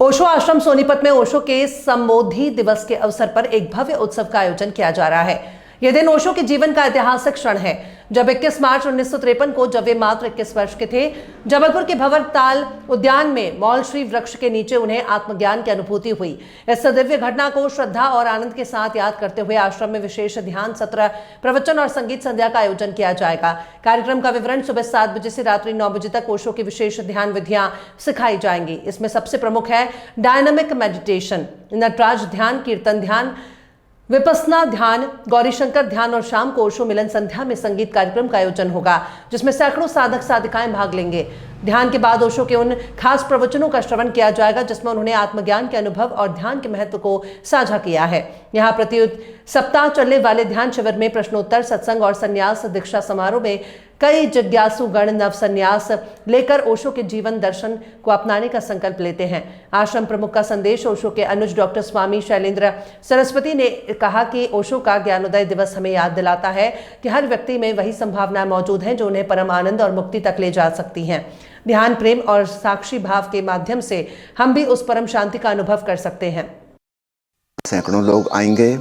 ओशो आश्रम सोनीपत में ओशो के संबोधि दिवस के अवसर पर एक भव्य उत्सव का आयोजन किया जा रहा है। यह दिन ओशो के जीवन का ऐतिहासिक क्षण है, जब 21 मार्च 1953 को जब वे मात्र 21 वर्ष के थे, जबलपुर के भंवर ताल उद्यान में मौल श्री वृक्ष के नीचे उन्हें आत्मज्ञान की अनुभूति हुई। इस दिव्य घटना को श्रद्धा और आनंद के साथ याद करते हुए आश्रम में विशेष ध्यान सत्र, प्रवचन और संगीत संध्या का आयोजन किया जाएगा। कार्यक्रम का विवरण सुबह 7 बजे से रात्रि 9 बजे तक ओशो की विशेष ध्यान विधियां सिखाई जाएंगी। इसमें सबसे प्रमुख है डायनामिक मेडिटेशन, नटराज ध्यान, कीर्तन ध्यान, विपस्सना ध्यान, गौरीशंकर ध्यान और शाम को ओशो मिलन संध्या में संगीत कार्यक्रम का आयोजन होगा, जिसमें सैकड़ों साधक साधिकाएं भाग लेंगे। ध्यान के बाद ओशो के उन खास प्रवचनों का श्रवण किया जाएगा जिसमें उन्होंने आत्मज्ञान के अनुभव और ध्यान के महत्व को साझा किया है। यहाँ प्रति सप्ताह चलने वाले ध्यान शिविर में प्रश्नोत्तर, सत्संग और संन्यास दीक्षा समारोह में कई जिज्ञासुगण नव संन्यास लेकर ओशो के जीवन दर्शन को अपनाने का संकल्प लेते हैं। आश्रम प्रमुख का संदेश ओशो के अनुज डॉक्टर स्वामी शैलेंद्र सरस्वती ने कहा कि ओशो का ज्ञानोदय दिवस हमें याद दिलाता है कि हर व्यक्ति में वही संभावनाएं मौजूद हैं जो उन्हें परम आनंद और मुक्ति तक ले जा सकती हैं। ध्यान, प्रेम और साक्षी भाव के माध्यम से हम भी उस परम शांति का अनुभव कर सकते हैं। सैकड़ों लोग आएंगे।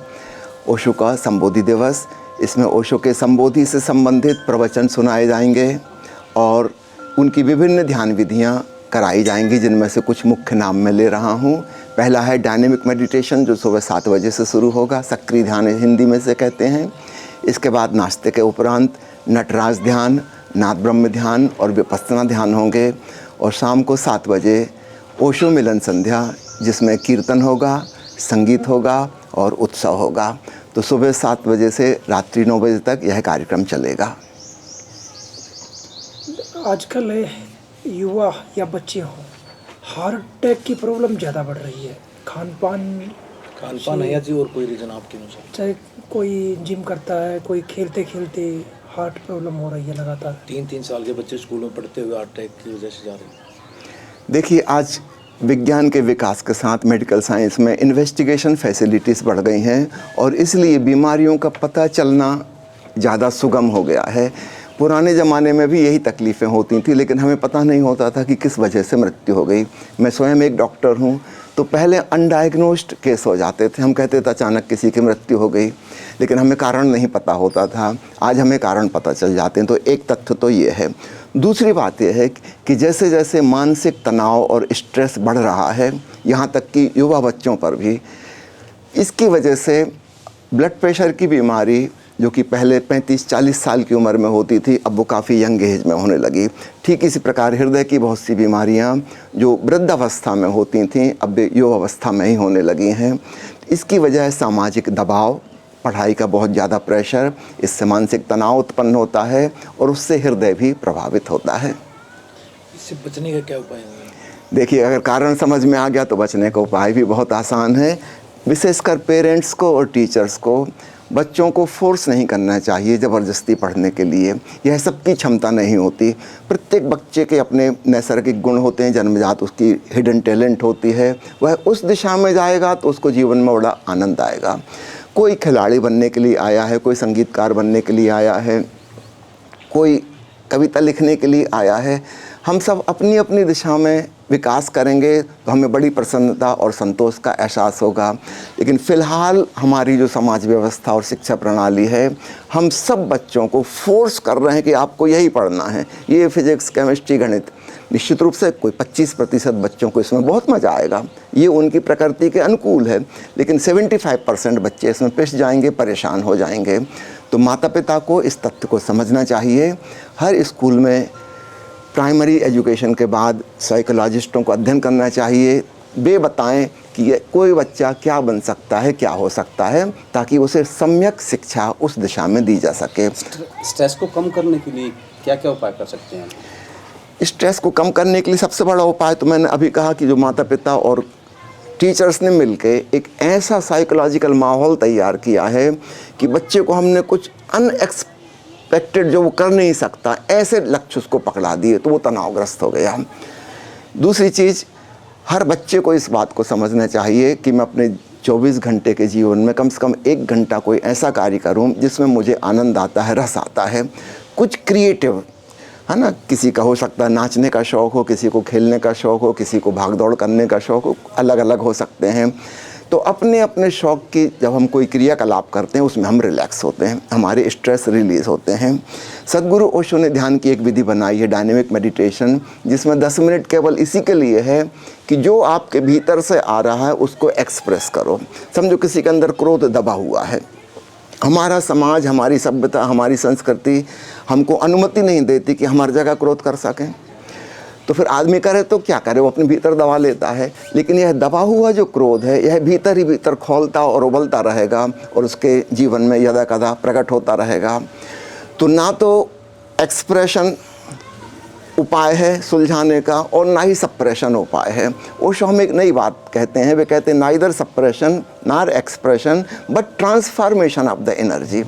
ओशो का संबोधि दिवस, इसमें ओशो के संबोधि से संबंधित प्रवचन सुनाए जाएंगे और उनकी विभिन्न ध्यान विधियां कराई जाएंगी, जिनमें से कुछ मुख्य नाम मैं ले रहा हूं। पहला है डायनेमिक मेडिटेशन, जो सुबह 7 बजे से शुरू होगा, सक्रिय ध्यान हिंदी में से कहते हैं। इसके बाद नाश्ते के उपरांत नटराज ध्यान, नाद ब्रह्म ध्यान और विपस्सना ध्यान होंगे और शाम को 7 बजे ओशो मिलन संध्या, जिसमें कीर्तन होगा, संगीत होगा और उत्सव होगा। तो सुबह 7 बजे से रात्रि 9 बजे तक यह कार्यक्रम चलेगा। आजकल युवा या बच्चे हों, हार्ट अटैक की प्रॉब्लम ज़्यादा बढ़ रही है। खान पान है या जी, और कोई रीज़न आपके अनुसार? चाहे कोई जिम करता है, कोई खेलते खेलते हार्ट प्रॉब्लम हो रही है लगातार। 3 साल के बच्चे स्कूल में पढ़ते हुए हार्ट अटैक की वजह से जा रहे हैं। देखिए, आज विज्ञान के विकास के साथ मेडिकल साइंस में इन्वेस्टिगेशन फैसिलिटीज़ बढ़ गई हैं और इसलिए बीमारियों का पता चलना ज़्यादा सुगम हो गया है। पुराने ज़माने में भी यही तकलीफ़ें होती थी, लेकिन हमें पता नहीं होता था कि किस वजह से मृत्यु हो गई। मैं स्वयं एक डॉक्टर हूँ, तो पहले अनडायग्नोस्ड केस हो जाते थे। हम कहते थे अचानक किसी की मृत्यु हो गई, लेकिन हमें कारण नहीं पता होता था। आज हमें कारण पता चल जाते हैं। तो एक तथ्य तो ये है। दूसरी बात यह है कि जैसे जैसे मानसिक तनाव और स्ट्रेस बढ़ रहा है, यहाँ तक कि युवा बच्चों पर भी, इसकी वजह से ब्लड प्रेशर की बीमारी, जो कि पहले 35-40 साल की उम्र में होती थी, अब वो काफ़ी यंग एज में होने लगी। ठीक इसी प्रकार हृदय की बहुत सी बीमारियां जो वृद्धावस्था में होती थीं, अब युवावस्था में ही होने लगी हैं। इसकी वजह है सामाजिक दबाव, पढ़ाई का बहुत ज़्यादा प्रेशर, इससे मानसिक तनाव उत्पन्न होता है और उससे हृदय भी प्रभावित होता है। इससे बचने का क्या उपाय है? देखिए, अगर कारण समझ में आ गया तो बचने का उपाय भी बहुत आसान है। विशेषकर पेरेंट्स को और टीचर्स को बच्चों को फोर्स नहीं करना चाहिए ज़बरदस्ती पढ़ने के लिए। यह सबकी क्षमता नहीं होती। प्रत्येक बच्चे के अपने नैसर्गिक गुण होते हैं, जन्मजात उसकी हिडन टैलेंट होती है। वह उस दिशा में जाएगा तो उसको जीवन में बड़ा आनंद आएगा। कोई खिलाड़ी बनने के लिए आया है, कोई संगीतकार बनने के लिए आया है, कोई कविता लिखने के लिए आया है। हम सब अपनी अपनी दिशा में विकास करेंगे तो हमें बड़ी प्रसन्नता और संतोष का एहसास होगा। लेकिन फ़िलहाल हमारी जो समाज व्यवस्था और शिक्षा प्रणाली है, हम सब बच्चों को फोर्स कर रहे हैं कि आपको यही पढ़ना है, ये फिजिक्स, केमिस्ट्री, गणित। निश्चित रूप से कोई 25% बच्चों को इसमें बहुत मज़ा आएगा, ये उनकी प्रकृति के अनुकूल है, लेकिन 75% बच्चे इसमें पिस जाएंगे, परेशान हो जाएंगे। तो माता पिता को इस तथ्य को समझना चाहिए। हर स्कूल में प्राइमरी एजुकेशन के बाद साइकोलॉजिस्टों को अध्ययन करना चाहिए। वे बताएं कि ये कोई बच्चा क्या बन सकता है, क्या हो सकता है, ताकि उसे सम्यक शिक्षा उस दिशा में दी जा सके। स्ट्रेस को कम करने के लिए क्या क्या उपाय कर सकते हैं? स्ट्रेस को कम करने के लिए सबसे बड़ा उपाय तो मैंने अभी कहा कि जो माता पिता और टीचर्स ने मिलके एक ऐसा साइकोलॉजिकल माहौल तैयार किया है कि बच्चे को हमने कुछ अनएक्सपेक्टेड, जो वो कर नहीं सकता, ऐसे लक्ष्य उसको पकड़ा दिए तो वो तनावग्रस्त हो गया। दूसरी चीज़, हर बच्चे को इस बात को समझना चाहिए कि मैं अपने 24 घंटे के जीवन में कम से कम 1 घंटा कोई ऐसा कार्य करूं जिसमें मुझे आनंद आता है, रस आता है, कुछ क्रिएटिव। है ना, किसी का हो सकता है नाचने का शौक़ हो, किसी को खेलने का शौक़ हो, किसी को भाग दौड़ करने का शौक़ हो, अलग अलग हो सकते हैं। तो अपने अपने शौक़ की जब हम कोई क्रियाकलाप करते हैं उसमें हम रिलैक्स होते हैं, हमारे स्ट्रेस रिलीज़ होते हैं। सद्गुरु ओशो ने ध्यान की एक विधि बनाई है, डायनेमिक मेडिटेशन, जिसमें 10 मिनट केवल इसी के लिए है कि जो आपके भीतर से आ रहा है उसको एक्सप्रेस करो। समझो किसी के अंदर क्रोध दबा हुआ है, हमारा समाज, हमारी सभ्यता, हमारी संस्कृति हमको अनुमति नहीं देती कि हम हर जगह क्रोध कर सकें। तो फिर आदमी करे तो क्या करे, वो अपने भीतर दबा लेता है। लेकिन यह दबा हुआ जो क्रोध है यह भीतर ही भीतर खौलता और उबलता रहेगा और उसके जीवन में यदा कदा प्रकट होता रहेगा। तो ना तो एक्सप्रेशन उपाय है सुलझाने का और ना ही सप्रेशन उपाय है। ओशो हम एक नई बात कहते हैं, वे कहते हैं neither suppression nor expression but transformation of the energy.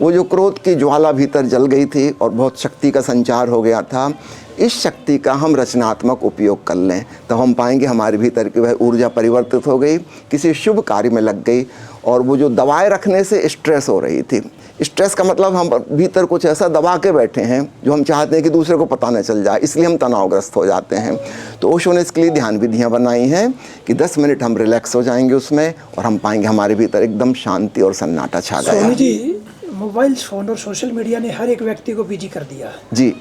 वो जो क्रोध की ज्वाला भीतर जल गई थी और बहुत शक्ति का संचार हो गया था, इस शक्ति का हम रचनात्मक उपयोग कर लें तो हम पाएंगे हमारे भीतर की वह ऊर्जा परिवर्तित हो गई, किसी शुभ कार्य में लग गई। और वो जो दबाए रखने से स्ट्रेस हो रही थी, स्ट्रेस का मतलब हम भीतर कुछ ऐसा दबा के बैठे हैं जो हम चाहते हैं कि दूसरे को पता न चल जाए, इसलिए हम तनावग्रस्त हो जाते हैं। तो ओशो ने इसके लिए ध्यान विधियाँ बनाई हैं कि 10 मिनट हम रिलैक्स हो जाएंगे उसमें और हम पाएंगे हमारे भीतर एकदम शांति और सन्नाटा छा गया। स्वामी जी, मोबाइल फ़ोन और सोशल मीडिया ने हर एक व्यक्ति को बिजी कर दिया जी।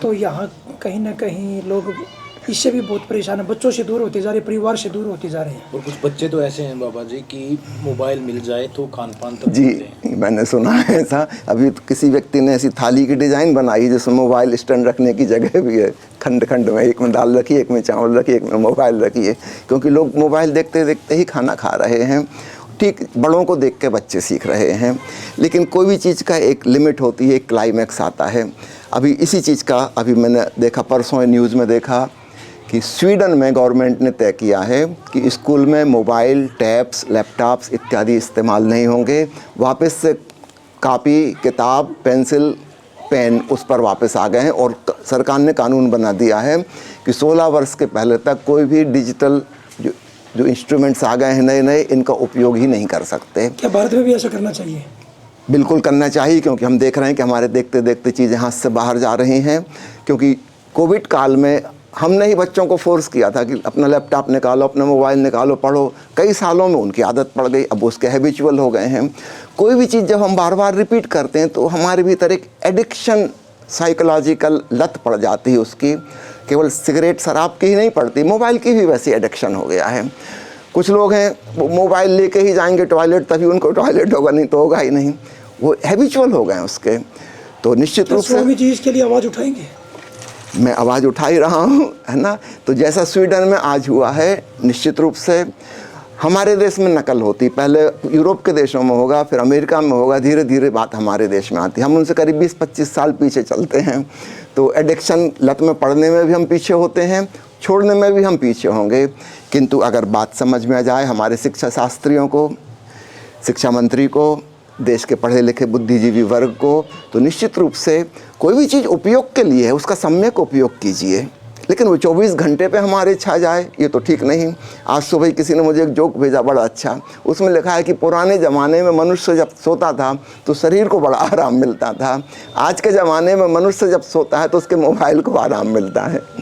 तो यहाँ कहीं ना कहीं लोग इससे भी बहुत परेशान है, बच्चों से दूर होते जा रहे, परिवार से दूर होते जा रहे हैं। और कुछ बच्चे तो ऐसे हैं बाबा जी कि मोबाइल मिल जाए तो खान पान तक जी, मैंने सुना है ऐसा। अभी तो किसी व्यक्ति ने ऐसी थाली की डिज़ाइन बनाई जिसमें मोबाइल स्टैंड रखने की जगह भी है, खंड खंड में, एक में दाल रखी, एक में चावल रखी, एक में मोबाइल रखी है, क्योंकि लोग मोबाइल देखते देखते ही खाना खा रहे हैं। ठीक, बड़ों को देख के बच्चे सीख रहे हैं, लेकिन कोई भी चीज़ का एक लिमिट होती है, एक क्लाइमैक्स आता है। अभी इसी चीज़ का अभी मैंने देखा, परसों न्यूज़ में देखा कि स्वीडन में गवर्नमेंट ने तय किया है कि स्कूल में मोबाइल, टैब्स, लैपटॉप्स इत्यादि इस्तेमाल नहीं होंगे। वापस से कापी, किताब, पेंसिल, पेन उस पर वापस आ गए हैं और सरकार ने कानून बना दिया है कि 16 वर्ष के पहले तक कोई भी डिजिटल जो इंस्ट्रूमेंट्स आ गए हैं नए नए, इनका उपयोग ही नहीं कर सकते। क्या भारत में भी ऐसा करना चाहिए? बिल्कुल करना चाहिए, क्योंकि हम देख रहे हैं कि हमारे देखते देखते चीज़ें हाथ से बाहर जा रही हैं। क्योंकि कोविड काल में हमने ही बच्चों को फोर्स किया था कि अपना लैपटॉप निकालो, अपना मोबाइल निकालो, पढ़ो। कई सालों में उनकी आदत पड़ गई, अब उसके हैबिचुअल हो गए हैं। कोई भी चीज़ जब हम बार बार रिपीट करते हैं तो हमारे भीतर एक एडिक्शन, साइकोलॉजिकल लत पड़ जाती है उसकी। केवल सिगरेट शराब की ही नहीं पड़ती, मोबाइल की भी वैसी एडिक्शन हो गया है। कुछ लोग हैं वो मोबाइल लेके ही जाएंगे टॉयलेट, तभी उनको टॉयलेट होगा, नहीं तो होगा ही नहीं। वो हैबिचुअल हो गए उसके। तो निश्चित रूप से स्वामी जी इसके लिए आवाज़ उठाएंगे? मैं आवाज़ उठा ही रहा हूँ, है ना। तो जैसा स्वीडन में आज हुआ है, निश्चित रूप से हमारे देश में नकल होती, पहले यूरोप के देशों में होगा, फिर अमेरिका में होगा, धीरे धीरे बात हमारे देश में आती है। हम उनसे करीब 20-25 साल पीछे चलते हैं। तो एडिक्शन, लत में पड़ने में भी हम पीछे होते हैं, छोड़ने में भी हम पीछे होंगे। किंतु अगर बात समझ में आ जाए हमारे शिक्षा शास्त्रियों को, शिक्षा मंत्री को, देश के पढ़े लिखे बुद्धिजीवी वर्ग को, तो निश्चित रूप से कोई भी चीज़ उपयोग के लिए है, उसका सम्यक उपयोग कीजिए। लेकिन वो 24 घंटे पे हमारे छा जाए, ये तो ठीक नहीं। आज सुबह किसी ने मुझे एक जोक भेजा, बड़ा अच्छा। उसमें लिखा है कि पुराने ज़माने में मनुष्य जब सोता था तो शरीर को बड़ा आराम मिलता था, आज के ज़माने में मनुष्य जब सोता है तो उसके मोबाइल को आराम मिलता है।